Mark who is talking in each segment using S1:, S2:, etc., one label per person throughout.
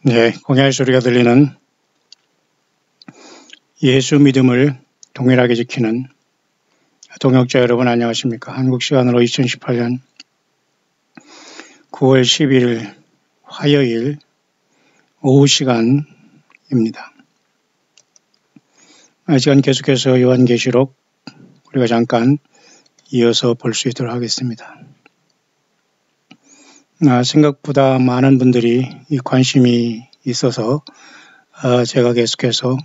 S1: 네, 공야의 소리가 들리는 예수 믿음을 동일하게 지키는 동역자 여러분 안녕하십니까? 한국 시간으로 2018년 9월 11일 화요일 오후 시간입니다. 이 시간 계속해서 요한계시록 우리가 잠깐 이어서 볼 수 있도록 하겠습니다. 생각보다 많은 분들이 이 관심이 있어서 제가 계속해서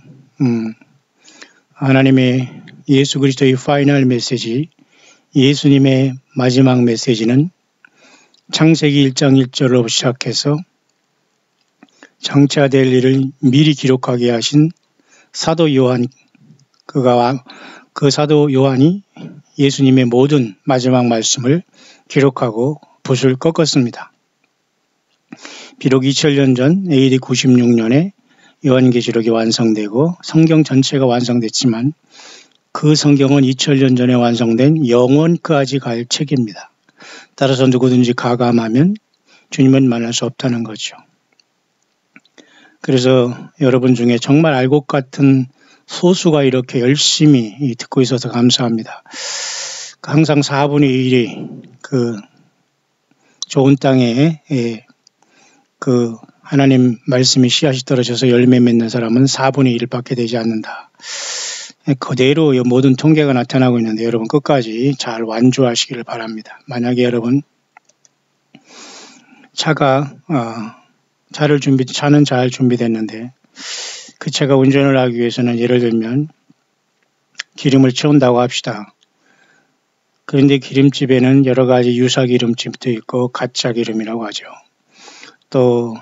S1: 하나님의 예수 그리스도의 파이널 메시지, 예수님의 마지막 메시지는 창세기 1장 1절로 시작해서 장차될 일을 미리 기록하게 하신 사도 요한, 그 사도 요한이 예수님의 모든 마지막 말씀을 기록하고 붓을 꺾었습니다. 비록 2000년 전 AD 96년에 요한계시록이 완성되고 성경 전체가 완성됐지만 그 성경은 2000년 전에 완성된 영원까지 갈 책입니다. 따라서 누구든지 가감하면 주님은 만날 수 없다는 거죠. 그래서 여러분 중에 정말 알 것 같은 소수가 이렇게 열심히 듣고 있어서 감사합니다. 항상 4분의 1이 그 좋은 땅에 그 하나님 말씀이 씨앗이 떨어져서 열매 맺는 사람은 4분의 1밖에 되지 않는다. 그대로 모든 통계가 나타나고 있는데 여러분 끝까지 잘 완주하시기를 바랍니다. 만약에 여러분 차는 잘 준비됐는데 그 차가 운전을 하기 위해서는 예를 들면 기름을 채운다고 합시다. 그런데 기름집에는 여러 가지 유사 기름집도 있고 가짜 기름이라고 하죠. 또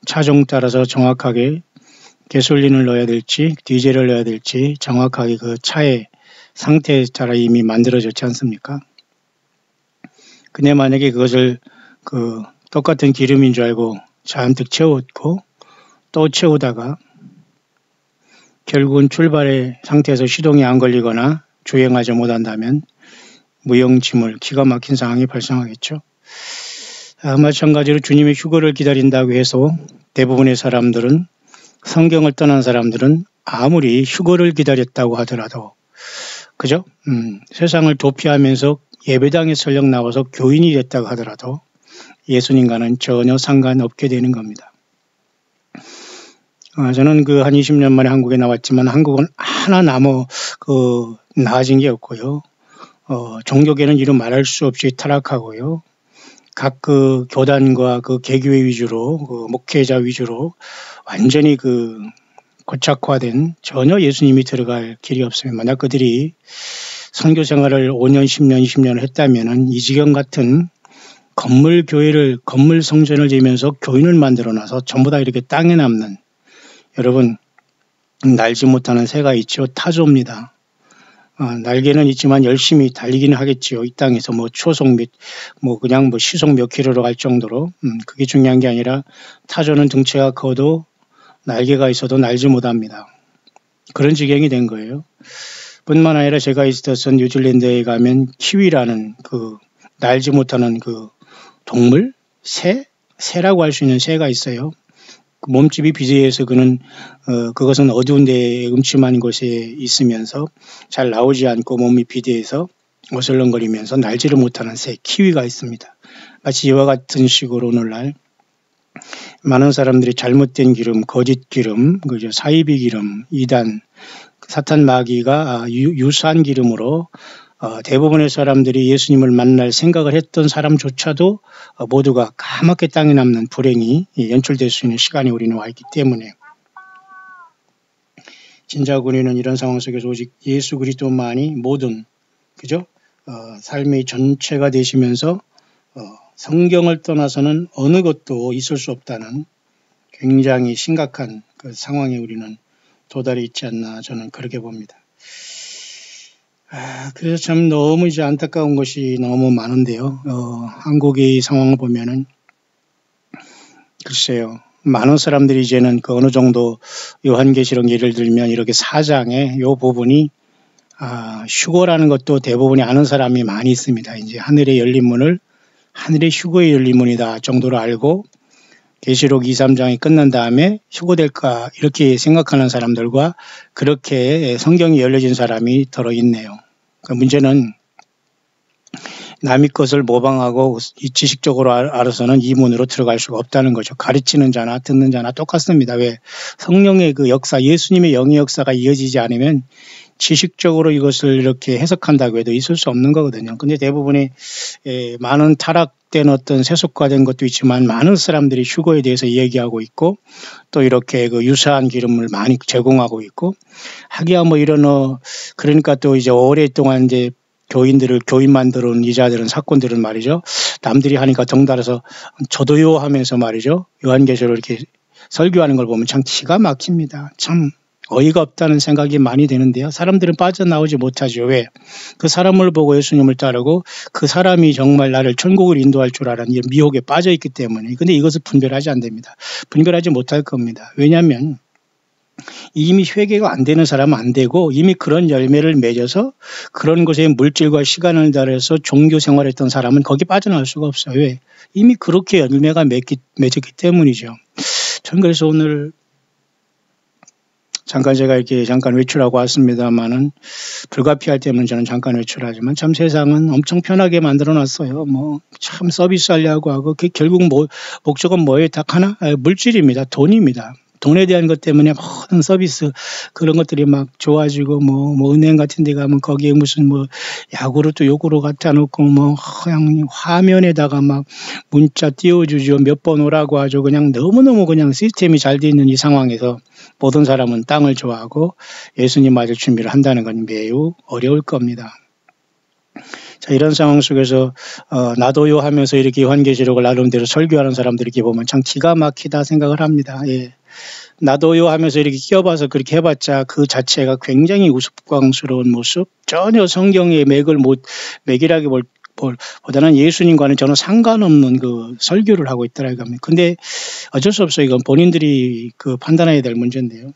S1: 차종 따라서 정확하게 가솔린을 넣어야 될지 디젤을 넣어야 될지 정확하게 그 차의 상태에 따라 이미 만들어졌지 않습니까? 근데 만약에 그것을 똑같은 기름인 줄 알고 잔뜩 채웠고 또 채우다가 결국은 출발의 상태에서 시동이 안 걸리거나 주행하지 못한다면 무용지물, 기가 막힌 상황이 발생하겠죠. 마찬가지로 주님의 휴거를 기다린다고 해서 대부분의 사람들은 성경을 떠난 사람들은 아무리 휴거를 기다렸다고 하더라도 그죠? 세상을 도피하면서 예배당에 설령 나와서 교인이 됐다고 하더라도 예수님과는 전혀 상관없게 되는 겁니다. 저는 한 20년 만에 한국에 나왔지만 한국은 하나 나아진 게 없고요. 종교계는 이루 말할 수 없이 타락하고요. 각 교단과 개교회 위주로, 목회자 위주로 완전히 고착화된 전혀 예수님이 들어갈 길이 없습니다. 만약 그들이 선교 생활을 5년, 10년, 20년을 했다면은 이 지경 같은 건물 성전을 지으면서 교인을 만들어 놔서 전부 다 이렇게 땅에 남는 여러분 날지 못하는 새가 있죠. 타조입니다. 날개는 있지만 열심히 달리기는 하겠지요. 이 땅에서 초속 시속 몇 킬로로 갈 정도로. 그게 중요한 게 아니라 타조는 등치가 커도 날개가 있어도 날지 못합니다. 그런 지경이 된 거예요. 뿐만 아니라 제가 있었던 뉴질랜드에 가면 키위라는 날지 못하는 동물? 새라고 할 수 있는 새가 있어요. 몸집이 비대해서 그것은 어두운 데 음침한 곳에 있으면서 잘 나오지 않고 몸이 비대해서 어슬렁거리면서 날지를 못하는 새, 키위가 있습니다. 마치 이와 같은 식으로 오늘날 많은 사람들이 잘못된 기름, 거짓 기름, 사이비 기름, 이단, 사탄 마귀가 유사한 기름으로 대부분의 사람들이 예수님을 만날 생각을 했던 사람조차도 모두가 까맣게 땅에 남는 불행이 연출될 수 있는 시간에 우리는 와 있기 때문에 진짜 우리는 이런 상황 속에서 오직 예수 그리스도만이 모든 삶의 전체가 되시면서 성경을 떠나서는 어느 것도 있을 수 없다는 굉장히 심각한 상황에 우리는 도달해 있지 않나 저는 그렇게 봅니다. 그래서 참 너무 안타까운 것이 너무 많은데요. 한국의 상황을 보면은 글쎄요. 많은 사람들이 이제는 어느 정도 요한계시록 예를 들면 이렇게 4장에 요 부분이 휴거라는 것도 대부분이 아는 사람이 많이 있습니다. 이제 하늘의 휴거의 열린 문이다 정도로 알고 계시록 2, 3장이 끝난 다음에 휴거될까 이렇게 생각하는 사람들과 그렇게 성경이 열려진 사람이 더러 있네요. 그 문제는 남의 것을 모방하고 지식적으로 알아서는 이 문으로 들어갈 수가 없다는 거죠. 가르치는 자나 듣는 자나 똑같습니다. 왜? 성령의 그 역사, 예수님의 영의 역사가 이어지지 않으면 지식적으로 이것을 이렇게 해석한다고 해도 있을 수 없는 거거든요. 근데 대부분의 많은 타락된 어떤 세속화된 것도 있지만 많은 사람들이 휴거에 대해서 얘기하고 있고 또 이렇게 그 유사한 기름을 많이 제공하고 있고 하기야 뭐 이런 그러니까 또 이제 오랫동안 이제 교인 만들어 온 이자들은 사건들은 말이죠. 남들이 하니까 덩달아서 저도요 하면서 말이죠. 요한계시록을 이렇게 설교하는 걸 보면 참 기가 막힙니다. 참 어이가 없다는 생각이 많이 드는데요. 사람들은 빠져나오지 못하죠. 왜? 그 사람을 보고 예수님을 따르고 그 사람이 정말 나를 천국을 인도할 줄 아는 이 미혹에 빠져 있기 때문에. 근데 이것을 분별하지 안 됩니다. 분별하지 못할 겁니다. 왜냐하면 이미 회개가 안 되는 사람은 안 되고 이미 그런 열매를 맺어서 그런 것에 물질과 시간을 달여서 종교 생활했던 사람은 거기 빠져나올 수가 없어요. 왜? 이미 그렇게 열매가 맺었기 때문이죠. 전 그래서 오늘 잠깐 제가 이렇게 잠깐 외출하고 왔습니다만은 불가피할 때문에 저는 잠깐 외출하지만 참 세상은 엄청 편하게 만들어 놨어요. 뭐 참 서비스 하려고 하고 결국 목적은 뭐예요? 딱 하나? 물질입니다. 돈입니다. 돈에 대한 것 때문에 모든 서비스 그런 것들이 막 좋아지고 뭐 은행 같은 데 가면 거기에 무슨 뭐 야구르트 요구르 갖다 놓고 뭐 그냥 화면에다가 막 문자 띄워주죠. 몇 번 오라고 하죠. 그냥 너무너무 그냥 시스템이 잘 돼 있는 이 상황에서 모든 사람은 땅을 좋아하고 예수님 맞을 준비를 한다는 건 매우 어려울 겁니다. 자, 이런 상황 속에서 나도요 하면서 이렇게 요한계시록을 나름대로 설교하는 사람들이 이렇게 보면 참 기가 막히다 생각을 합니다. 예. 나도요 하면서 이렇게 끼워봐서 그렇게 해봤자 그 자체가 굉장히 우스꽝스러운 모습, 전혀 성경의 맥이라기 보다는 예수님과는 전혀 상관없는 그 설교를 하고 있더라고요. 근데 어쩔 수 없어요. 이건 본인들이 그 판단해야 될 문제인데요.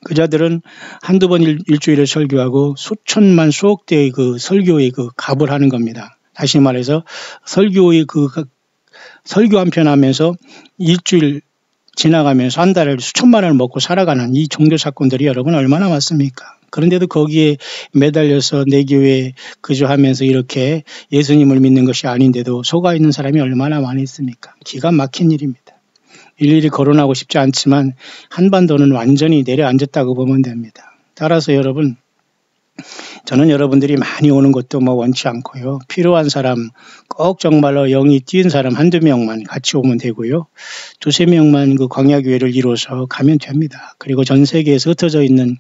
S1: 그 자들은 한두 번 일주일에 설교하고 수천만 수억 대의 그 설교의 그 값을 하는 겁니다. 다시 말해서 설교의 설교 한 편 하면서 일주일 지나가면서 한 달에 수천만 원을 먹고 살아가는 이 종교 사건들이 여러분 얼마나 많습니까? 그런데도 거기에 매달려서 내 교회 그저 하면서 이렇게 예수님을 믿는 것이 아닌데도 속아 있는 사람이 얼마나 많이 있습니까? 기가 막힌 일입니다. 일일이 거론하고 싶지 않지만 한반도는 완전히 내려앉았다고 보면 됩니다. 따라서 여러분, 저는 여러분들이 많이 오는 것도 뭐 원치 않고요. 필요한 사람, 꼭 정말로 영이 뛴 사람 한두 명만 같이 오면 되고요. 두세 명만 그 광야교회를 이루어서 가면 됩니다. 그리고 전 세계에서 흩어져 있는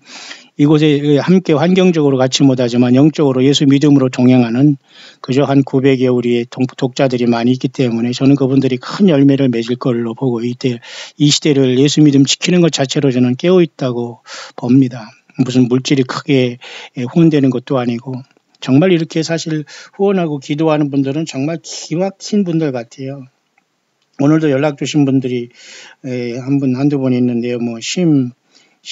S1: 이곳에 함께 환경적으로 같이 못하지만 영적으로 예수 믿음으로 동행하는 그저 한 900여 우리의 독자들이 많이 있기 때문에 저는 그분들이 큰 열매를 맺을 걸로 보고 이 시대를 예수 믿음 지키는 것 자체로 저는 깨어 있다고 봅니다. 무슨 물질이 크게 후원되는 것도 아니고 정말 이렇게 사실 후원하고 기도하는 분들은 정말 기막힌 분들 같아요. 오늘도 연락 주신 분들이 한두 분 있는데요. 뭐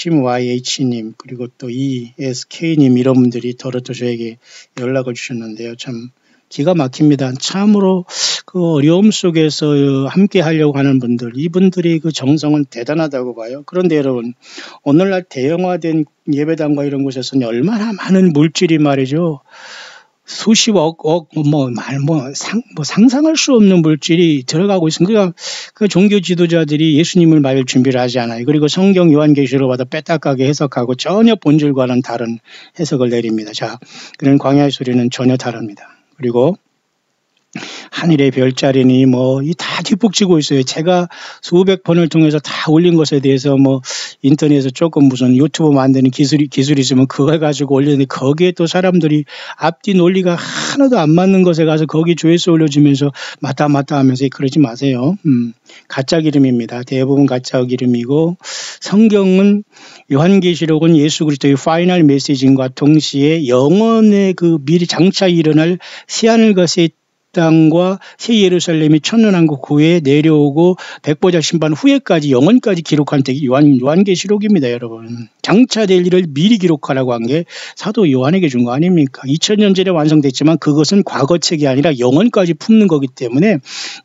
S1: YH님 그리고 또 ESK님 이런 분들이 더러 저에게 연락을 주셨는데요. 참 기가 막힙니다. 참으로 그 어려움 속에서 함께 하려고 하는 분들, 이분들이 그 정성은 대단하다고 봐요. 그런데 여러분, 오늘날 대형화된 예배당과 이런 곳에서는 얼마나 많은 물질이 말이죠. 수십억, 상상할 수 없는 물질이 들어가고 있습니다. 그러니까 그 종교 지도자들이 예수님을 맞을 준비를 하지 않아요. 그리고 성경 요한계시록마다 빼딱하게 해석하고 전혀 본질과는 다른 해석을 내립니다. 자, 그런 광야의 소리는 전혀 다릅니다. 그리고 하늘의 별자리니 다 뒷북치고 있어요. 제가 수백 번을 통해서 다 올린 것에 대해서 인터넷에서 조금 무슨 유튜브 만드는 기술이 있으면 그걸 가지고 올렸는데 거기에 또 사람들이 앞뒤 논리가 하나도 안 맞는 것에 가서 거기 조회수 올려주면서 맞다 하면서 그러지 마세요. 가짜 기름입니다. 대부분 가짜 기름이고 성경은 요한계시록은 예수 그리스도의 파이널 메시지인과 동시에 영원의 그 미리 장차 일어날 새하늘 것의 땅과 새 예루살렘이 천년왕국 후에 내려오고 백보자 심판 후에까지 영원까지 기록한 책이 요한계시록입니다. 여러분. 장차 될 일을 미리 기록하라고 한 게 사도 요한에게 준 거 아닙니까? 2000년 전에 완성됐지만 그것은 과거책이 아니라 영원까지 품는 거기 때문에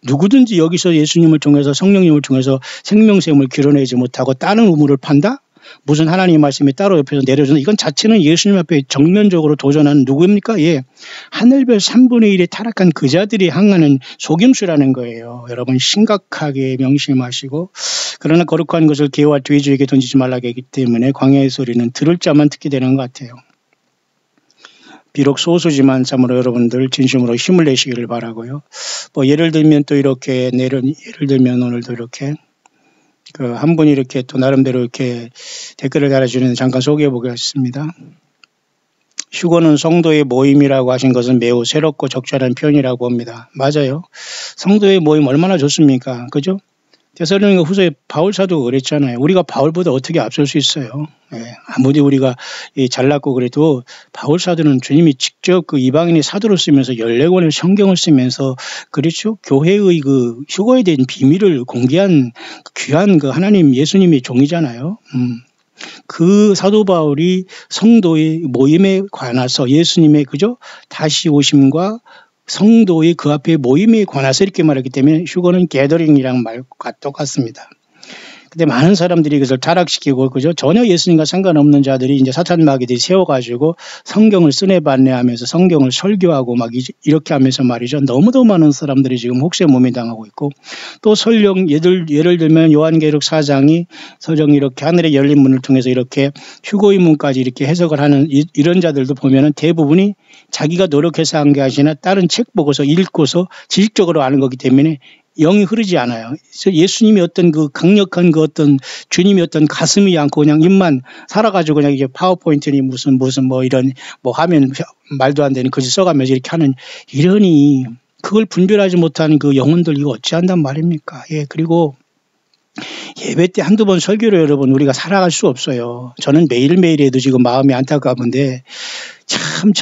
S1: 누구든지 여기서 예수님을 통해서 성령님을 통해서 생명샘을 길어내지 못하고 다른 우물을 판다? 무슨 하나님 말씀이 따로 옆에서 내려주는 이건 자체는 예수님 앞에 정면적으로 도전하는 누구입니까? 예, 하늘별 3분의 1에 타락한 그 자들이 향하는 속임수라는 거예요. 여러분 심각하게 명심하시고 그러나 거룩한 것을 개와 돼지에게 던지지 말라고 했기 때문에 광야의 소리는 들을 자만 듣게 되는 것 같아요. 비록 소수지만 참으로 여러분들 진심으로 힘을 내시기를 바라고요. 뭐 예를 들면 또 이렇게 예를 들면 오늘도 이렇게 한 분이 이렇게 또 나름대로 이렇게 댓글을 달아주는 잠깐 소개해 보겠습니다. 휴거는 성도의 모임이라고 하신 것은 매우 새롭고 적절한 표현이라고 봅니다. 맞아요. 성도의 모임 얼마나 좋습니까? 그죠? 데살로니가 후서에 바울 사도가 그랬잖아요. 우리가 바울보다 어떻게 앞설 수 있어요. 예, 아무리 우리가 잘났고 그래도 바울 사도는 주님이 직접 그 이방인의 사도로 쓰면서 14권의 성경을 쓰면서 그렇죠. 교회의 그 휴거에 대한 비밀을 공개한 귀한 그 하나님 예수님의 종이잖아요. 그 사도 바울이 성도의 모임에 관해서 예수님의 그죠? 다시 오심과 성도의 그 앞에 모임에 관해서 이렇게 말했기 때문에 휴거는 게더링이랑 말과 똑같습니다. 근데 많은 사람들이 그것을 타락시키고 그죠? 전혀 예수님과 상관없는 자들이 이제 사탄 마귀들이 세워가지고 성경을 쓰네반네하면서 성경을 설교하고 막 이렇게 하면서 말이죠. 너무도 많은 사람들이 지금 혹세무민 당하고 있고 또 설령 예를 들면 요한계시록 4장이 서정 이렇게 하늘의 열린 문을 통해서 이렇게 휴거의 문까지 이렇게 해석을 하는 이런 자들도 보면은 대부분이 자기가 노력해서 한 게 아니라 다른 책 보고서 읽고서 지식적으로 아는 거기 때문에 영이 흐르지 않아요. 그래서 예수님이 어떤 그 강력한 그 어떤 주님이 어떤 가슴이 않고 그냥 입만 살아가지고 그냥 이게 파워포인트니 무슨 뭐 이런 뭐 하면 말도 안 되는 글씨 써가면서 이렇게 하는 이러니 그걸 분별하지 못하는 그 영혼들 이거 어찌한단 말입니까? 예, 그리고 예배 때 한두 번 설교로 여러분 우리가 살아갈 수 없어요. 저는 매일매일 해도 지금 마음이 안타까운데 참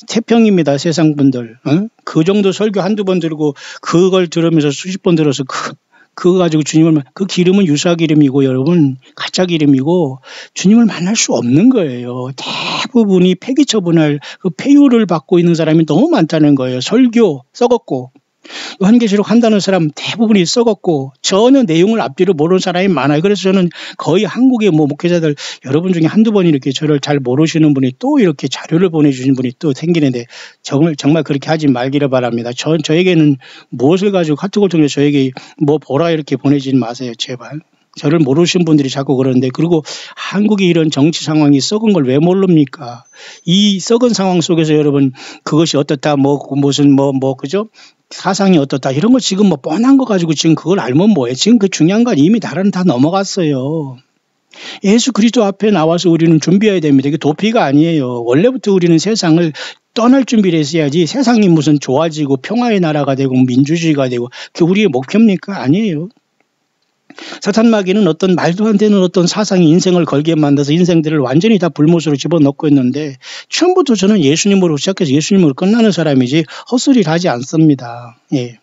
S1: 태평입니다. 세상 분들. 그 정도 설교 한두 번 들고 그걸 들으면서 수십 번 들어서 그거 가지고 주님을 그 기름은 유사 기름이고 여러분 가짜 기름이고 주님을 만날 수 없는 거예요. 대부분이 폐기 처분할 그 폐유를 받고 있는 사람이 너무 많다는 거예요. 설교 썩었고 요한계시록 한다는 사람 대부분이 썩었고 전혀 내용을 앞뒤로 모르는 사람이 많아요. 그래서 저는 거의 한국의 뭐 목회자들 여러분 중에 한두 번 이렇게 저를 잘 모르시는 분이 또 이렇게 자료를 보내주신 분이 또 생기는데 정말 그렇게 하지 말기를 바랍니다. 저에게는 무엇을 가지고 카톡을 통해서 저에게 뭐 보라 이렇게 보내지 마세요. 제발. 저를 모르신 분들이 자꾸 그러는데 그리고 한국이 이런 정치 상황이 썩은 걸 왜 모릅니까? 이 썩은 상황 속에서 여러분 그것이 어떻다 무슨 그죠? 사상이 어떻다 이런 거 지금 뭐 뻔한 거 가지고 지금 그걸 알면 뭐예요? 지금 그 중요한 건 이미 다른 다 넘어갔어요. 예수 그리스도 앞에 나와서 우리는 준비해야 됩니다. 이게 도피가 아니에요. 원래부터 우리는 세상을 떠날 준비를 했어야지 세상이 무슨 좋아지고 평화의 나라가 되고 민주주의가 되고 그게 우리의 목표입니까? 아니에요. 사탄 마귀는 어떤 말도 안 되는 어떤 사상이 인생을 걸게 만들어서 인생들을 완전히 다 불못으로 집어넣고 있는데 처음부터 저는 예수님으로 시작해서 예수님으로 끝나는 사람이지 헛소리를 하지 않습니다. 예.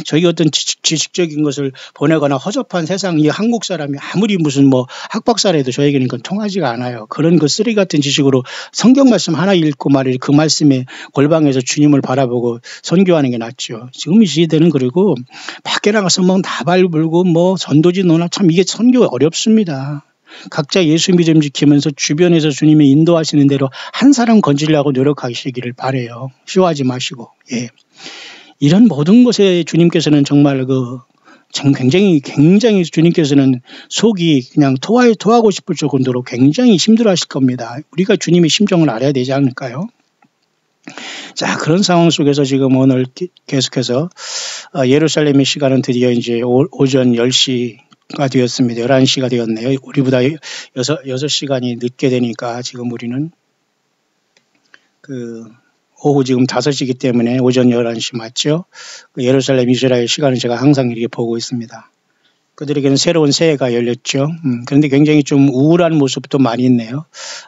S1: 저희 어떤 지식적인 것을 보내거나 허접한 세상 이 한국 사람이 아무리 무슨 뭐 학박사라도 저에게는 그건 통하지가 않아요. 그런 그 쓰레기 같은 지식으로 성경 말씀 하나 읽고 말이에요. 그 말씀에 골방에서 주님을 바라보고 선교하는 게 낫죠. 지금 이 시대는 그리고 밖에 나가서 뭐 나발 불고 뭐 전도지 노나 참 이게 선교 어렵습니다. 각자 예수 믿음 지키면서 주변에서 주님이 인도하시는 대로 한 사람 건지려고 노력하시기를 바라요. 쉬워하지 마시고. 예. 이런 모든 것에 주님께서는 정말 굉장히 주님께서는 속이 그냥 토하고 싶을 정도로 굉장히 힘들어 하실 겁니다. 우리가 주님의 심정을 알아야 되지 않을까요? 자, 그런 상황 속에서 지금 오늘 계속해서 예루살렘의 시간은 드디어 이제 오전 10시가 되었습니다. 11시가 되었네요. 우리보다 6시간이 늦게 되니까 지금 우리는 오후 지금 5시이기 때문에 오전 11시 맞죠? 예루살렘 이스라엘 시간을 제가 항상 이렇게 보고 있습니다. 그들에게는 새로운 새해가 열렸죠. 그런데 굉장히 좀 우울한 모습도 많이 있네요.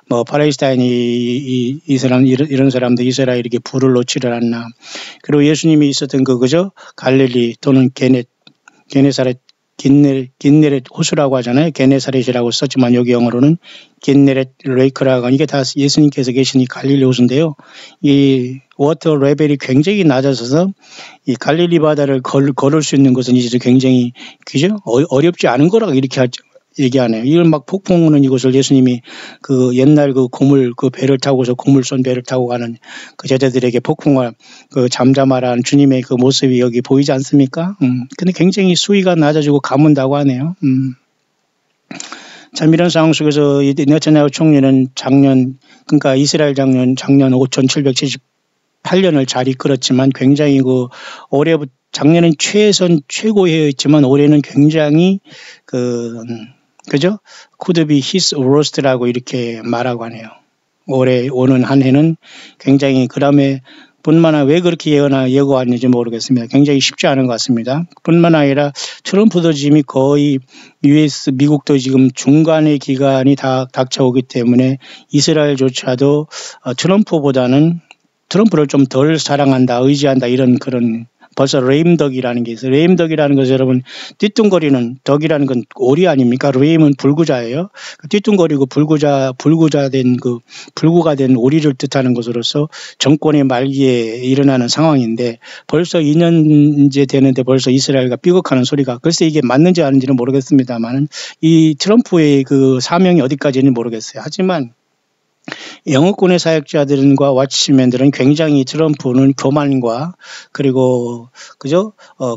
S1: 뭐 팔레스타인이 이 사람 이런 사람들 이스라엘에게 불을 놓지를 않나. 그리고 예수님이 있었던 그죠? 갈릴리 또는 게네사렛 긴네렛 호수라고 하잖아요. 게네사렛이라고 썼지만 여기 영어로는 긴네렛 레이크라고 이게 다 예수님께서 계신 이 갈릴리 호수인데요. 이 워터 레벨이 굉장히 낮아서 이 갈릴리 바다를 걸을 수 있는 것은 이제 굉장히 그죠? 어렵지 않은 거라고 이렇게 얘기하네요. 이걸 막 폭풍 오는 이곳을 예수님이 그 옛날 그 고물 그 배를 타고서 고물선 배를 타고 가는 그 제자들에게 폭풍을 그 잠잠하라는 주님의 그 모습이 여기 보이지 않습니까? 근데 굉장히 수위가 낮아지고 가문다고 하네요. 참 이런 상황 속에서 이 네타냐후 총리는 그러니까 이스라엘 작년 5,778년을 잘 이끌었지만 굉장히 그 올해부터 작년은 최고해였지만 올해는 굉장히 그죠? could be his worst라고 이렇게 말하고 하네요. 올해 오는 한 해는 굉장히 그다음에 뿐만 아니라 왜 그렇게 예고하는지 모르겠습니다. 굉장히 쉽지 않은 것 같습니다. 뿐만 아니라 트럼프도 지금 거의 미국도 지금 중간의 기간이 다 닥쳐오기 때문에 이스라엘조차도 트럼프를 좀 덜 사랑한다, 의지한다 이런 그런 벌써 레임덕이라는 게 있어요. 레임덕이라는 것은 여러분 띠뚱거리는 덕이라는 건 오리 아닙니까? 레임은 불구자예요. 띠뚱거리고 불구가 된 오리를 뜻하는 것으로서 정권의 말기에 일어나는 상황인데 벌써 2년째 되는데 벌써 이스라엘과 삐걱하는 소리가 글쎄 이게 맞는지 아닌지는 모르겠습니다만은 이 트럼프의 그 사명이 어디까지는 모르겠어요. 하지만 영어권의 사역자들과 와치맨들은 굉장히 트럼프는 교만과 그리고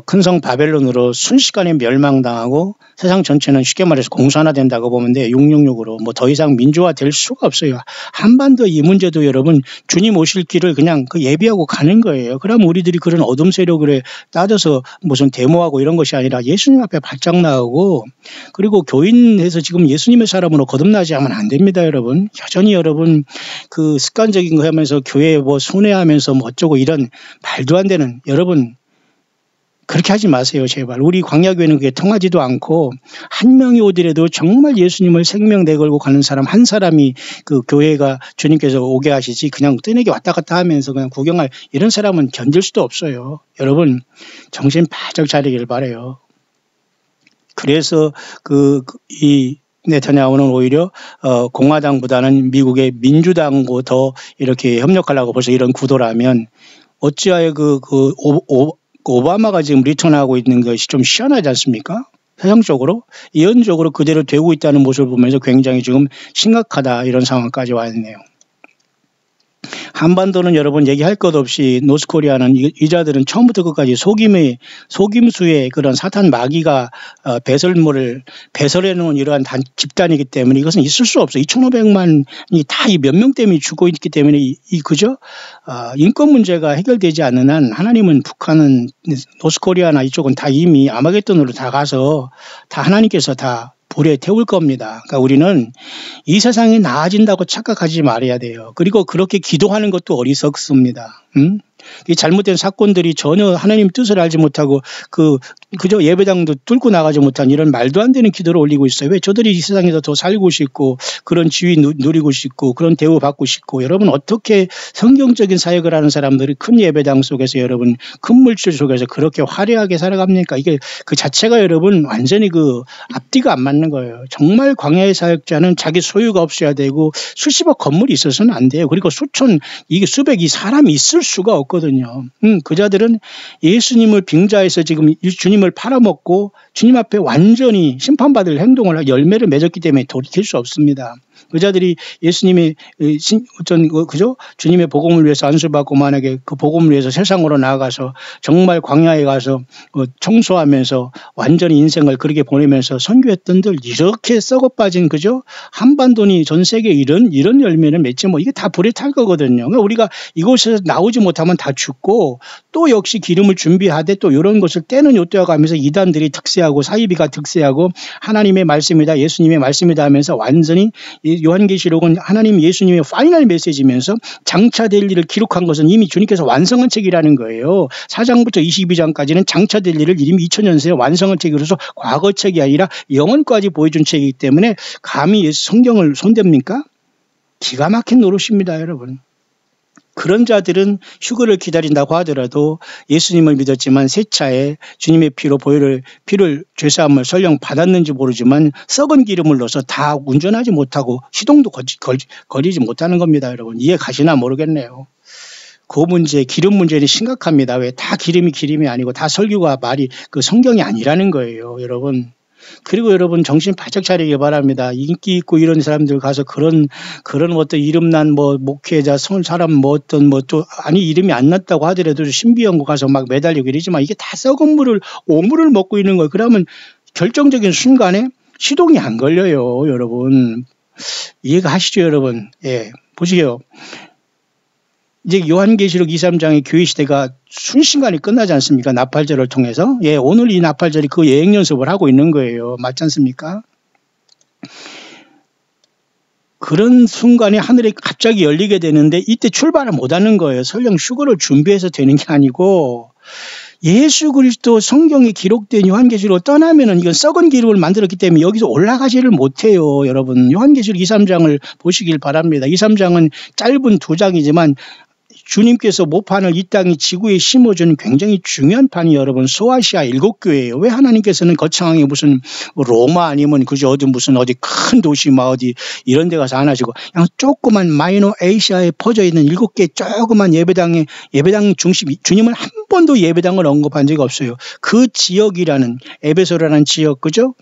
S1: 큰 성 바벨론으로 순식간에 멸망당하고 세상 전체는 쉽게 말해서 공산화된다고 보면 돼. 666으로 뭐 더 이상 민주화될 수가 없어요. 한반도 이 문제도 여러분 주님 오실 길을 그냥 예비하고 가는 거예요. 그럼 우리들이 그런 어둠 세력을 따져서 무슨 데모하고 이런 것이 아니라 예수님 앞에 발작 나오고 그리고 교인에서 지금 예수님의 사람으로 거듭나지 하면 안 됩니다, 여러분. 여전히 여러분 그 습관적인 거 하면서 교회 뭐 순회하면서 뭐 어쩌고 이런 말도 안 되는 여러분 그렇게 하지 마세요, 제발. 우리 광야교회는 그게 통하지도 않고 한 명이 오더라도 정말 예수님을 생명 내걸고 가는 사람 한 사람이 그 교회가 주님께서 오게 하시지 그냥 떠내게 왔다 갔다 하면서 그냥 구경할 이런 사람은 견딜 수도 없어요. 여러분 정신 바짝 차리길 바라요. 그래서 이 네타냐후는 오히려 공화당보다는 미국의 민주당과 더 이렇게 협력하려고 벌써 이런 구도라면 어찌하여 오바마가 지금 리턴하고 있는 것이 좀 시원하지 않습니까? 세상적으로 예언적으로 그대로 되고 있다는 모습을 보면서 굉장히 지금 심각하다 이런 상황까지 와 있네요. 한반도는 여러분 얘기할 것 없이 노스코리아는 이자들은 처음부터 끝까지 속임수의 그런 사탄 마귀가 배설해 놓은 이러한 집단이기 때문에 이것은 있을 수 없어요. 2,500만이 다 이 몇 명 때문에 죽고 있기 때문에 인권 문제가 해결되지 않는 한 하나님은 북한은 노스코리아나 이쪽은 다 이미 아마겟돈으로 다 가서 다 하나님께서 다 불에 태울 겁니다. 그러니까 우리는 이 세상이 나아진다고 착각하지 말아야 돼요. 그리고 그렇게 기도하는 것도 어리석습니다. 이 잘못된 사건들이 전혀 하나님 뜻을 알지 못하고 그저 예배당도 뚫고 나가지 못한 이런 말도 안 되는 기도를 올리고 있어요. 왜 저들이 이 세상에서 더 살고 싶고 그런 지위 누리고 싶고 그런 대우 받고 싶고 여러분 어떻게 성경적인 사역을 하는 사람들이 큰 예배당 속에서 여러분 큰 물질 속에서 그렇게 화려하게 살아갑니까? 이게 그 자체가 여러분 완전히 앞뒤가 안 맞는 거예요. 정말 광야의 사역자는 자기 소유가 없어야 되고 수십억 건물이 있어서는 안 돼요. 그리고 이게 수백이 사람이 있을 수가 없거든요. 그 자들은 예수님을 빙자해서 지금 주님을 팔아먹고 주님 앞에 완전히 심판받을 행동을 열매를 맺었기 때문에 돌이킬 수 없습니다. 그 자들이 예수님의 주님의 복음을 위해서 안수받고 만약에 그 복음을 위해서 세상으로 나아가서 정말 광야에 가서 청소하면서 완전히 인생을 그렇게 보내면서 선교했던들 이렇게 썩어빠진 한반도니 전 세계 이런 열매를 맺지 이게 다 불에 탈 거거든요. 그러니까 우리가 이곳에서 나오지 못하면 다 죽고 또 역시 기름을 준비하되 또 이런 것을 때는 요때와 가면서 이단들이 득세하고 사이비가 득세하고 하나님의 말씀이다 예수님의 말씀이다 하면서 완전히 요한계시록은 하나님 예수님의 파이널 메시지면서 장차될 일을 기록한 것은 이미 주님께서 완성한 책이라는 거예요. 4장부터 22장까지는 장차될 일을 이미 2000년 새에 완성한 책이로서 과거책이 아니라 영원까지 보여준 책이기 때문에 감히 예수 성경을 손댑니까? 기가 막힌 노릇입니다, 여러분. 그런 자들은 휴거를 기다린다고 하더라도 예수님을 믿었지만 새 차에 주님의 피로 피를 죄사함을 설령 받았는지 모르지만 썩은 기름을 넣어서 다 운전하지 못하고 시동도 걸리지 못하는 겁니다, 여러분. 이해 가시나 모르겠네요. 그 문제, 기름 문제는 심각합니다. 왜? 다 기름이 아니고 다 설교가 말이 그 성경이 아니라는 거예요, 여러분. 그리고 여러분 정신 바짝 차리기 바랍니다. 인기 있고 이런 사람들 가서 그런 어떤 이름난 목회자 사람 어떤 또 아니 이름이 안 났다고 하더라도 신비연구 가서 막 매달리고 이러지만 이게 다 썩은 오물을 먹고 있는 거예요. 그러면 결정적인 순간에 시동이 안 걸려요, 여러분. 이해가 하시죠, 여러분? 예, 보시게요. 이제 요한계시록 2, 3장의 교회 시대가 순식간에 끝나지 않습니까? 나팔절을 통해서. 예, 오늘 이 나팔절이 그 예행 연습을 하고 있는 거예요. 맞지 않습니까? 그런 순간에 하늘이 갑자기 열리게 되는데 이때 출발을 못하는 거예요. 설령 휴거를 준비해서 되는 게 아니고 예수 그리스도 성경에 기록된 요한계시록을 떠나면은 이건 썩은 기름을 만들었기 때문에 여기서 올라가지를 못해요, 여러분. 요한계시록 2, 3장을 보시길 바랍니다. 2, 3장은 짧은 2장이지만 주님께서 모판을 이 땅이 지구에 심어준 굉장히 중요한 판이 여러분 소아시아 7교회예요. 왜 하나님께서는 거창하게 무슨 로마 아니면 그저 어디 큰 도시 어디 이런 데 가서 안 하시고 그냥 조그만 마이너 아시아에 퍼져 있는 7개 조그만 예배당 중심 주님은 한 번도 예배당을 언급한 적이 없어요. 그 지역이라는 에베소라는 지역 그죠?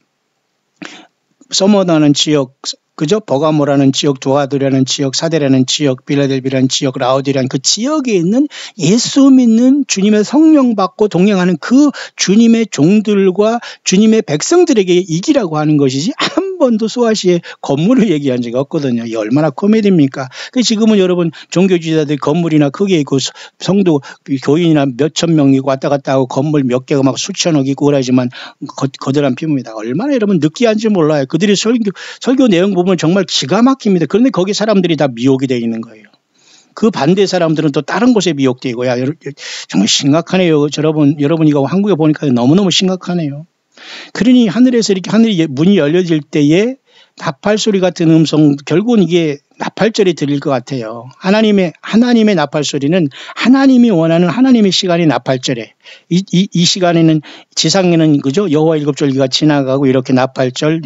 S1: 서머나는 지역 그죠? 버가모라는 지역, 두아드라는 지역, 사데라는 지역, 빌라델비라는 지역, 라오디라는 그 지역에 있는 예수 믿는 주님의 성령 받고 동행하는 그 주님의 종들과 주님의 백성들에게 이기라고 하는 것이지 한 번도 소아시의 건물을 얘기한 적이 없거든요. 이게 얼마나 코미디입니까? 지금은 여러분 종교지자들 건물이나 크게 있고 성도 교인이나 몇천 명이고 왔다 갔다 하고 건물 몇 개가 막 수천억 있고 그러지만 거대한 피부입니다. 얼마나 여러분 느끼한지 몰라요. 그들이 설교 내용 보면 정말 기가 막힙니다. 그런데 거기 사람들이 다 미혹이 되어 있는 거예요. 그 반대 사람들은 또 다른 곳에 미혹되고 정말 심각하네요. 여러분 이거 한국에 보니까 너무너무 심각하네요. 그러니 하늘에서 이렇게 하늘이 문이 열려질 때에 나팔 소리 같은 음성 결국은 이게 나팔절이 들릴 것 같아요. 하나님의 나팔 소리는 하나님이 원하는 하나님의 시간이 나팔절에 이 시간에는 지상에는 그죠 여호와 일곱절기가 지나가고 이렇게 나팔절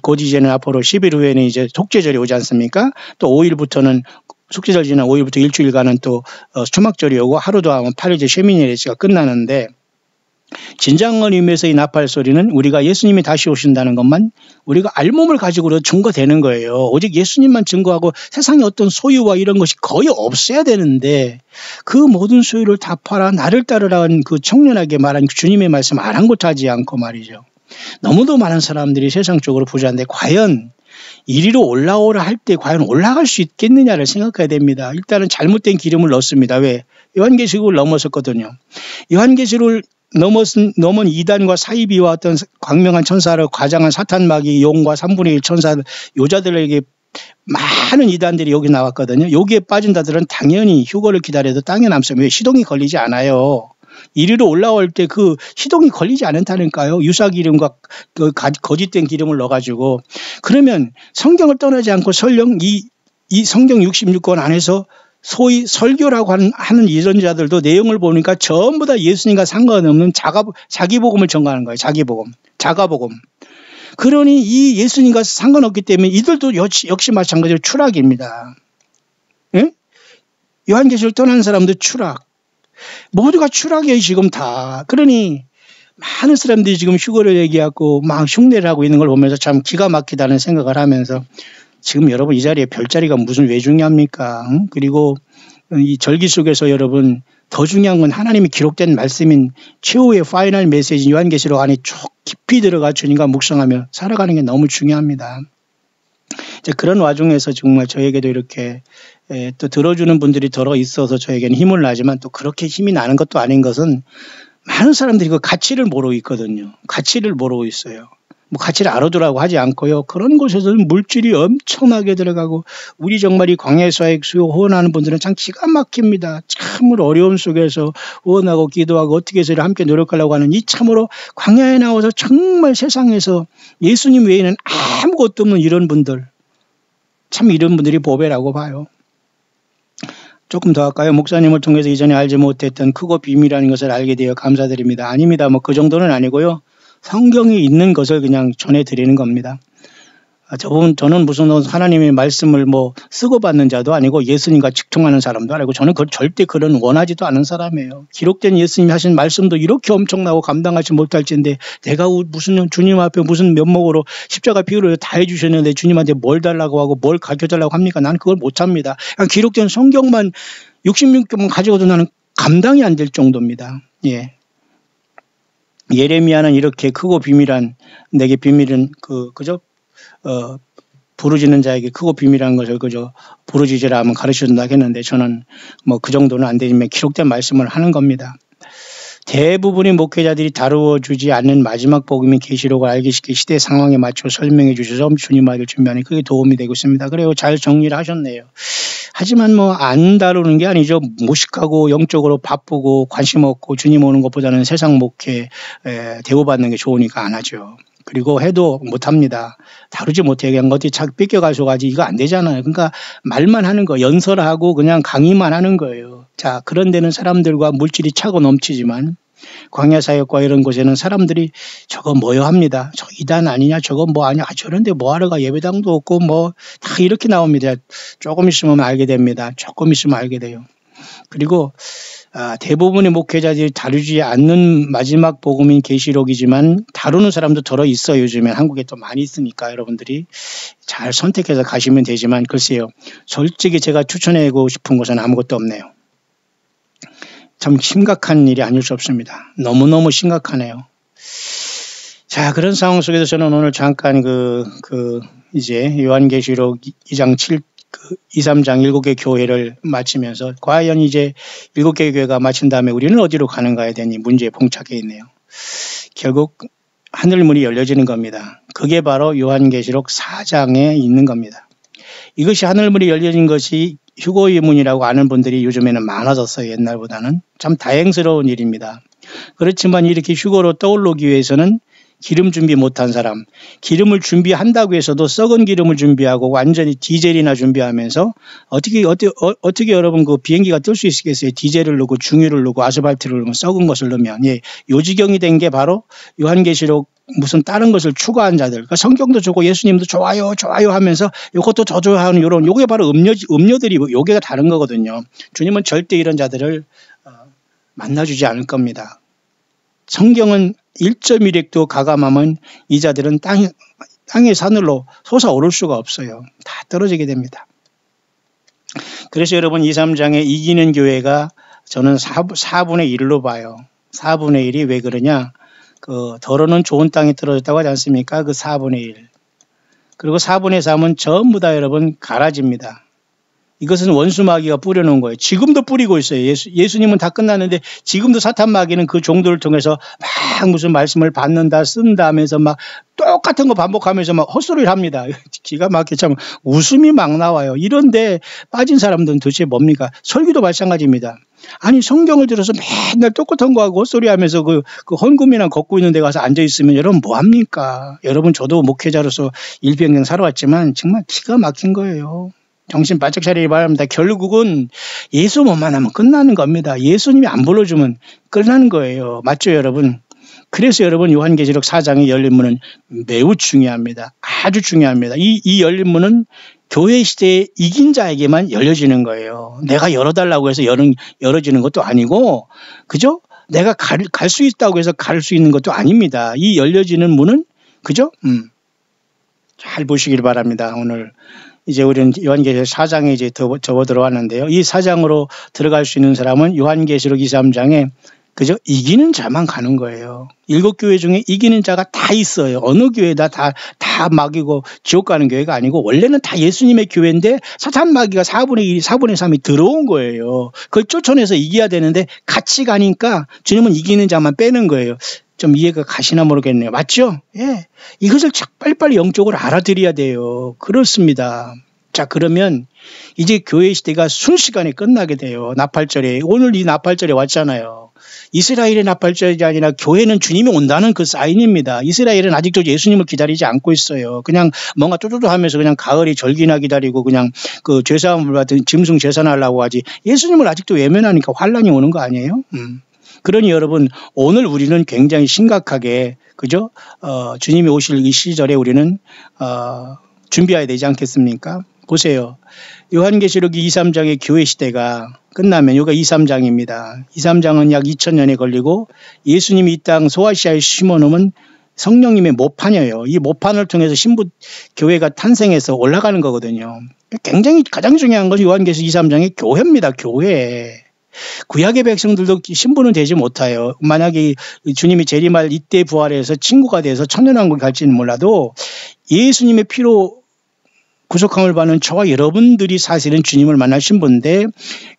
S1: 곧 이제는 앞으로 10일 후에는 이제 속죄절이 오지 않습니까? 또 5일부터는 속죄절 지난 5일부터 일주일간은 또 초막절이 오고 하루도 하면 8일째 쉐미니레스가 끝나는데 진정한 의미에서 이 나팔 소리는 우리가 예수님이 다시 오신다는 것만 우리가 알몸을 가지고 증거되는 거예요. 오직 예수님만 증거하고 세상에 어떤 소유와 이런 것이 거의 없어야 되는데 그 모든 소유를 다 팔아 나를 따르라는 그 청년에게 말한 주님의 말씀 아랑곳하지 않고 말이죠. 너무도 많은 사람들이 세상적으로 부자인데 과연 이리로 올라오라 할 때 과연 올라갈 수 있겠느냐를 생각해야 됩니다. 일단은 잘못된 기름을 넣습니다. 왜? 요한계시록을 넘어섰거든요. 요한계시록을 넘은 이단과 사이비와 어떤 광명한 천사를 과장한 사탄마귀 용과 3분의 1 천사 요자들에게 많은 이단들이 여기 나왔거든요. 여기에 빠진 자들은 당연히 휴거를 기다려도 땅에 남습니다. 왜? 시동이 걸리지 않아요. 이리로 올라올 때 그 시동이 걸리지 않다니까요. 유사 기름과 그 거짓된 기름을 넣어가지고 그러면 성경을 떠나지 않고 설령 이 성경 66권 안에서 소위 설교라고 하는 이런 자들도 내용을 보니까 전부 다 예수님과 상관없는 자기복음을 전가하는 거예요. 자가복음. 그러니 이 예수님과 상관없기 때문에 이들도 역시 마찬가지로 추락입니다. 예? 요한계시록 떠난 사람도 추락. 모두가 추락이에요, 지금 다. 그러니 많은 사람들이 지금 휴거를 얘기하고 막 흉내를 하고 있는 걸 보면서 참 기가 막히다는 생각을 하면서 지금 여러분 이 자리에 별자리가 왜 중요합니까? 그리고 이 절기 속에서 여러분 더 중요한 건 하나님이 기록된 말씀인 최후의 파이널 메시지 요한계시록 안에 쭉 깊이 들어가 주님과 묵상하며 살아가는 게 너무 중요합니다. 이제 그런 와중에서 정말 저에게도 이렇게 또 들어주는 분들이 더러 있어서 저에게는 힘을 나지만 또 그렇게 힘이 나는 것도 아닌 것은 많은 사람들이 그 가치를 모르고 있거든요. 가치를 모르고 있어요. 뭐 가치를 알아두라고 하지 않고요. 그런 곳에서는 물질이 엄청나게 들어가고 우리 정말 이 광야에서의 수요 후원하는 분들은 참 기가 막힙니다. 참으로 어려움 속에서 후원하고 기도하고 어떻게 해서 함께 노력하려고 하는 이 참으로 광야에 나와서 정말 세상에서 예수님 외에는 아무것도 없는 이런 분들, 참 이런 분들이 보배라고 봐요. 조금 더 할까요? 목사님을 통해서 이전에 알지 못했던 크고 비밀이라는 것을 알게 되어 감사드립니다. 아닙니다. 뭐 그 정도는 아니고요. 성경에 있는 것을 그냥 전해드리는 겁니다. 저는 무슨 하나님의 말씀을 뭐 쓰고 받는 자도 아니고 예수님과 직통하는 사람도 아니고 저는 절대 그런 원하지도 않은 사람이에요. 기록된 예수님이 하신 말씀도 이렇게 엄청나고 감당하지 못할진데 내가 무슨 주님 앞에 무슨 면목으로 십자가 비유를 다 해주셨는데 주님한테 뭘 달라고 하고 뭘 가르쳐달라고 합니까? 나는 그걸 못합니다. 그냥 기록된 성경만 66경만 가지고도 나는 감당이 안 될 정도입니다. 예. 예레미야는 이렇게 크고 비밀한 내게 비밀은 그저 부르짖는 자에게 크고 비밀한 것을 그저 부르짖으라 하면 가르쳐준다 했는데 저는 뭐 그 정도는 안 되지만 기록된 말씀을 하는 겁니다. 대부분의 목회자들이 다루어 주지 않는 마지막 복음인 계시록을 알기 쉽게 시대 상황에 맞춰 설명해 주셔서 주님 아들 준비하는 그게 도움이 되고 있습니다. 그래요. 잘 정리를 하셨네요. 하지만 뭐 안 다루는 게 아니죠. 무식하고 영적으로 바쁘고 관심 없고 주님 오는 것보다는 세상 목회 대우받는 게 좋으니까 안 하죠. 그리고 해도 못합니다. 다루지 못해. 그냥 어디 자꾸 뺏겨가서 가지 이거 안 되잖아요. 그러니까 말만 하는 거, 연설하고 그냥 강의만 하는 거예요. 자, 그런 데는 사람들과 물질이 차고 넘치지만 광야 사역과 이런 곳에는 사람들이 저거 뭐요 합니다. 저 이단 아니냐, 저거 뭐 아니야. 저런데 뭐 하러 가, 예배당도 없고 뭐 다 이렇게 나옵니다. 조금 있으면 알게 됩니다. 조금 있으면 알게 돼요. 그리고 대부분의 목회자들이 다루지 않는 마지막 복음인 계시록이지만 다루는 사람도 더러 있어요. 요즘에 한국에 또 많이 있으니까 여러분들이 잘 선택해서 가시면 되지만 글쎄요. 솔직히 제가 추천하고 싶은 것은 아무것도 없네요. 참 심각한 일이 아닐 수 없습니다. 너무너무 심각하네요. 자, 그런 상황 속에서 저는 오늘 잠깐 이제 요한계시록 2장 2, 3장 7개 교회를 마치면서 과연 이제 7개 교회가 마친 다음에 우리는 어디로 가는가에 대한 이 문제에 봉착해 있네요. 결국 하늘문이 열려지는 겁니다. 그게 바로 요한계시록 4장에 있는 겁니다. 이것이 하늘문이 열려진 것이 휴거의 문이라고 아는 분들이 요즘에는 많아졌어요. 옛날보다는. 참 다행스러운 일입니다. 그렇지만 이렇게 휴거로 떠오르기 위해서는 기름 준비 못한 사람, 기름을 준비한다고 해서도 썩은 기름을 준비하고 완전히 디젤이나 준비하면서 어떻게 여러분 그 비행기가 뜰 수 있겠어요? 디젤을 넣고 중유를 넣고 아스팔트를 넣으면 썩은 것을 넣으면 요 지경이 된 게 바로 요한계시록 무슨 다른 것을 추구한 자들, 그러니까 성경도 좋고 예수님도 좋아요 하면서 이것도 더 좋아하는 요게 바로 음료들이 요게가 다른 거거든요. 주님은 절대 이런 자들을 만나주지 않을 겁니다. 성경은 1.1핵도 가감하면 이 자들은 땅의 산으로 솟아오를 수가 없어요. 다 떨어지게 됩니다. 그래서 여러분 2, 3장에 이기는 교회가 저는 4분의 1로 봐요. 4분의 1이 왜 그러냐? 더러는 좋은 땅에 떨어졌다고 하지 않습니까? 그 4분의 1. 그리고 4분의 3은 전부 다 여러분 가라지입니다. 이것은 원수 마귀가 뿌려놓은 거예요. 지금도 뿌리고 있어요. 예수님은 다 끝났는데 지금도 사탄 마귀는 그 종들을 통해서 막 무슨 말씀을 받는다, 쓴다 하면서 막 똑같은 거 반복하면서 막 헛소리를 합니다. 기가 막히게 참 웃음이 막 나와요. 이런데 빠진 사람들은 도대체 뭡니까? 설교도 마찬가지입니다. 아니 성경을 들어서 맨날 똑같은 거 하고 헛소리 하면서 그 헌금이나 걷고 있는 데 가서 앉아있으면 여러분 뭐합니까? 여러분 저도 목회자로서 일평생 살아왔지만 정말 기가 막힌 거예요. 정신 바짝 차리기 바랍니다. 결국은 예수만 하면 끝나는 겁니다. 예수님이 안 불러주면 끝나는 거예요. 맞죠 여러분? 그래서 여러분 요한계시록 4장의 열린 문은 매우 중요합니다. 아주 중요합니다. 이 열린 문은 교회 시대에 이긴 자에게만 열려지는 거예요. 내가 열어달라고 해서 열어지는 것도 아니고 그죠? 내가 갈 수 있다고 해서 갈 수 있는 것도 아닙니다. 이 열려지는 문은 그죠? 잘 보시길 바랍니다. 오늘 이제 우리는 요한계시록 4장에 이제 접어 들어왔는데요. 이 4장으로 들어갈 수 있는 사람은 요한계시록 2, 3장에 그죠? 이기는 자만 가는 거예요. 7교회 중에 이기는 자가 다 있어요. 어느 교회다 다 마귀고 지옥 가는 교회가 아니고 원래는 다 예수님의 교회인데 사탄 마귀가 4분의 1, 4분의 3이 들어온 거예요. 그걸 쫓아내서 이겨야 되는데 같이 가니까 주님은 이기는 자만 빼는 거예요. 좀 이해가 가시나 모르겠네요. 맞죠? 예. 이것을 빨리빨리 영적으로 알아들여야 돼요. 그렇습니다. 자, 그러면 이제 교회 시대가 순식간에 끝나게 돼요. 나팔절에. 오늘 이 나팔절에 왔잖아요. 이스라엘의 나팔절이 아니라 교회는 주님이 온다는 그 사인입니다. 이스라엘은 아직도 예수님을 기다리지 않고 있어요. 그냥 뭔가 쪼쪼쪼 하면서 그냥 가을이 절기나 기다리고 그냥 그 죄사함을 받은 짐승 제사하려고 하지. 예수님을 아직도 외면하니까 환란이 오는 거 아니에요? 그러니 여러분, 오늘 우리는 굉장히 심각하게, 그죠? 주님이 오실 이 시절에 우리는, 준비해야 되지 않겠습니까? 보세요. 요한계시록 2, 3장의 교회 시대가 끝나면 여기가 2, 3장입니다. 2, 3장은 약 2000년에 걸리고 예수님이 이 땅 소아시아에 심어놓으면 성령님의 모판이에요. 이 모판을 통해서 신부 교회가 탄생해서 올라가는 거거든요. 굉장히 가장 중요한 것이 요한계시록 2, 3장의 교회입니다. 교회. 구약의 백성들도 신부는 되지 못해요. 만약에 주님이 재림할 이때 부활해서 친구가 돼서 천년왕국에 갈지는 몰라도 예수님의 피로 구속함을 받는 저와 여러분들이 사실은 주님을 만날 신부인데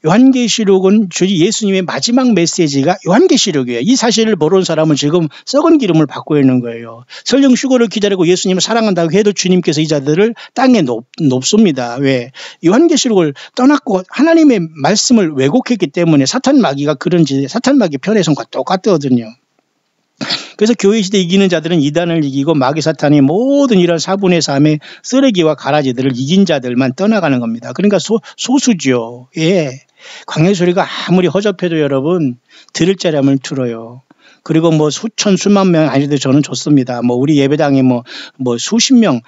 S1: 요한계시록은 예수님의 마지막 메시지가 요한계시록이에요. 이 사실을 모르는 사람은 지금 썩은 기름을 받고 있는 거예요. 설령 휴거를 기다리고 예수님을 사랑한다고 해도 주님께서 이 자들을 땅에 높습니다. 왜? 요한계시록을 떠났고 하나님의 말씀을 왜곡했기 때문에 사탄 마귀가 그런지 사탄 마귀 편에선과 똑같거든요. 그래서 교회 시대 이기는 자들은 이단을 이기고 마귀 사탄이 모든 이런 4분의 3의 쓰레기와 가라지들을 이긴 자들만 떠나가는 겁니다. 그러니까 소수죠. 예. 광야 소리가 아무리 허접해도 여러분 들을 자라면 들어요. 그리고 뭐 수천 수만 명 아니도 저는 좋습니다. 뭐 우리 예배당에 뭐 수십 명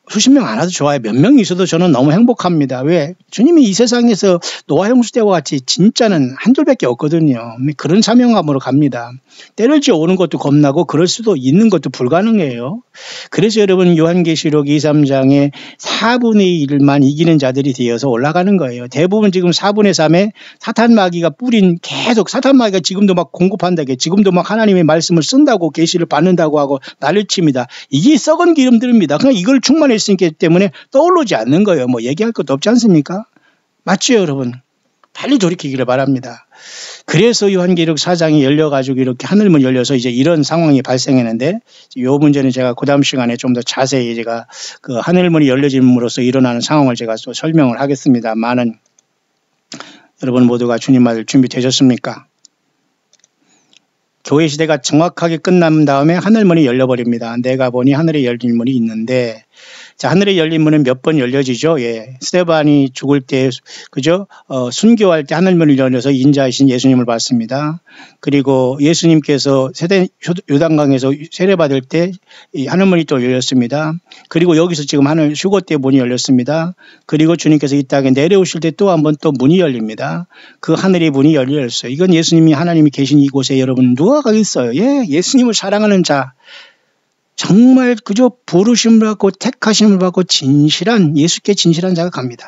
S1: 수십 명 안 와도 좋아요. 몇 명이 있어도 저는 너무 행복합니다. 왜? 주님이 이 세상에서 노아 형수 때와 같이 진짜는 한둘밖에 없거든요. 그런 사명감으로 갑니다. 때를 지어 오는 것도 겁나고 그럴 수도 있는 것도 불가능해요. 그래서 여러분 요한계시록 2, 3장에 4분의 1만 이기는 자들이 되어서 올라가는 거예요. 대부분 지금 4분의 3에 사탄 마귀가 뿌린 계속 사탄 마귀가 지금도 막 공급한다고 지금도 막 하나님의 말씀을 쓴다고 계시를 받는다고 하고 난리를 칩니다. 이게 썩은 기름들입니다. 그냥 이걸 충만했으니까 때문에 떠오르지 않는 거예요. 뭐 얘기할 것도 없지 않습니까? 맞죠, 여러분? 빨리 돌이키기를 바랍니다. 그래서 요한계시록 4장이 열려가지고 이렇게 하늘문 열려서 이제 이런 상황이 발생했는데 이 문제는 제가 그 다음 시간에 좀 더 자세히 제가 그 하늘문이 열려짐으로써 일어나는 상황을 제가 또 설명을 하겠습니다만은 여러분 모두가 주님 맞을 준비되셨습니까? 교회 시대가 정확하게 끝난 다음에 하늘문이 열려버립니다. 내가 보니 하늘에 열린 문이 있는데 자, 하늘에 열린 문은 몇 번 열려지죠. 예. 스데반이 죽을 때, 그죠? 순교할 때 하늘문을 열려서 인자이신 예수님을 봤습니다. 그리고 예수님께서 요단강에서 세례받을 때 이 하늘문이 또 열렸습니다. 그리고 여기서 지금 휴거 때 문이 열렸습니다. 그리고 주님께서 이 땅에 내려오실 때 또 한 번 또 문이 열립니다. 그 하늘의 문이 열렸어요. 이건 예수님이 하나님이 계신 이곳에 여러분 누가 가겠어요? 예, 예수님을 사랑하는 자. 정말 그저 부르심을 받고 택하심을 받고 진실한 예수께 진실한 자가 갑니다.